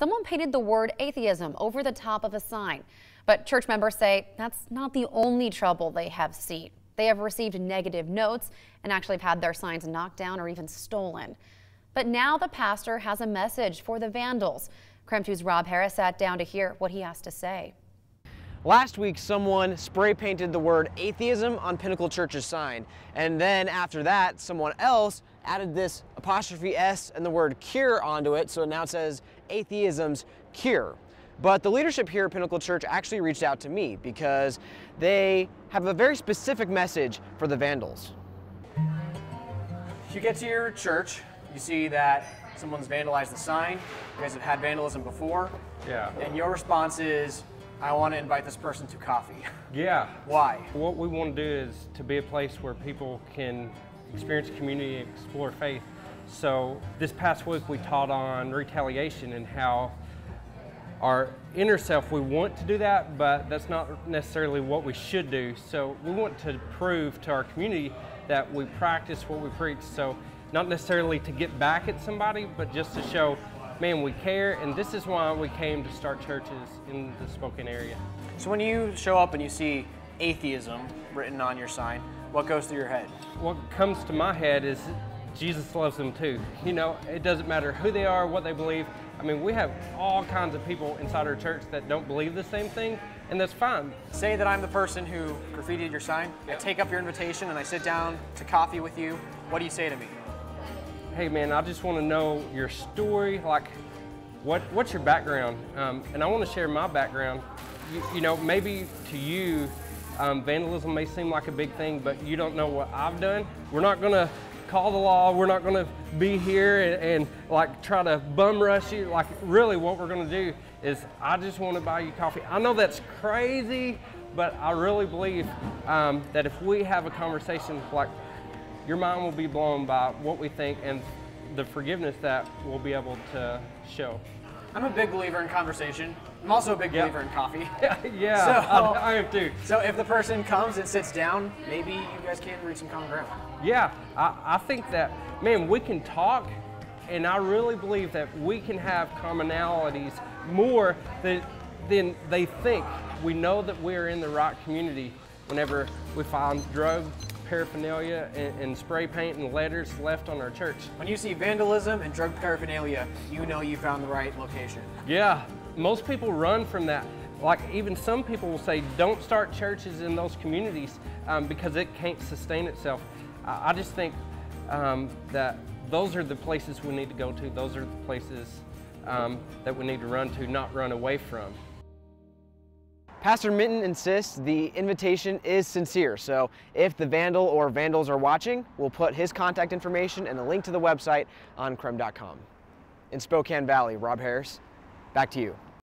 someone painted the word atheism over the top of a sign. But church members say that's not the only trouble they have seen. They have received negative notes and actually have had their signs knocked down or even stolen. But now the pastor has a message for the vandals. KREM 2's Rob Harris sat down to hear what he has to say. Last week, someone spray painted the word atheism on Pinnacle Church's sign. And then after that, someone else added this apostrophe S and the word cure onto it. So now it says atheism's cure. But the leadership here at Pinnacle Church actually reached out to me because they have a very specific message for the vandals. If you get to your church, you see that someone's vandalized the sign. You guys have had vandalism before. Yeah. And your response is, I want to invite this person to coffee. Yeah. Why? What we want to do is to be a place where people can experience community and explore faith. So this past week we taught on retaliation and how our inner self, we want to do that, but that's not necessarily what we should do. So we want to prove to our community that we practice what we preach. So not necessarily to get back at somebody, but just to show, man, we care, and this is why we came to start churches in the Spokane area. So when you show up and you see atheism written on your sign, what goes through your head? What comes to my head is Jesus loves them too. You know, it doesn't matter who they are, what they believe. I mean, we have all kinds of people inside our church that don't believe the same thing, and that's fine. Say that I'm the person who graffitied your sign. I take up your invitation and I sit down to coffee with you. What do you say to me? Hey man, I just want to know your story, like what's your background? And I want to share my background. You know, maybe to you, vandalism may seem like a big thing, but you don't know what I've done. We're not going to call the law. We're not going to be here and like try to bum rush you. Like really what we're going to do is I just want to buy you coffee. I know that's crazy, but I really believe that if we have a conversation, like your mind will be blown by what we think and the forgiveness that we'll be able to show. I'm a big believer in conversation. I'm also a big believer in coffee. Yeah, so, I am too. So if the person comes and sits down, maybe you guys can reach some common ground. Yeah, I think that, man, we can talk, and I really believe that we can have commonalities more than they think. We know that we're in the right community whenever we find drug paraphernalia and spray paint and letters left on our church. When you see vandalism and drug paraphernalia, you know you found the right location. Yeah, most people run from that. Like even some people will say, don't start churches in those communities because it can't sustain itself. I just think that those are the places we need to go to. Those are the places that we need to run to, not run away from. Pastor Minton insists the invitation is sincere, so if the vandal or vandals are watching, we'll put his contact information and a link to the website on KREM.com. In Spokane Valley, Rob Harris, back to you.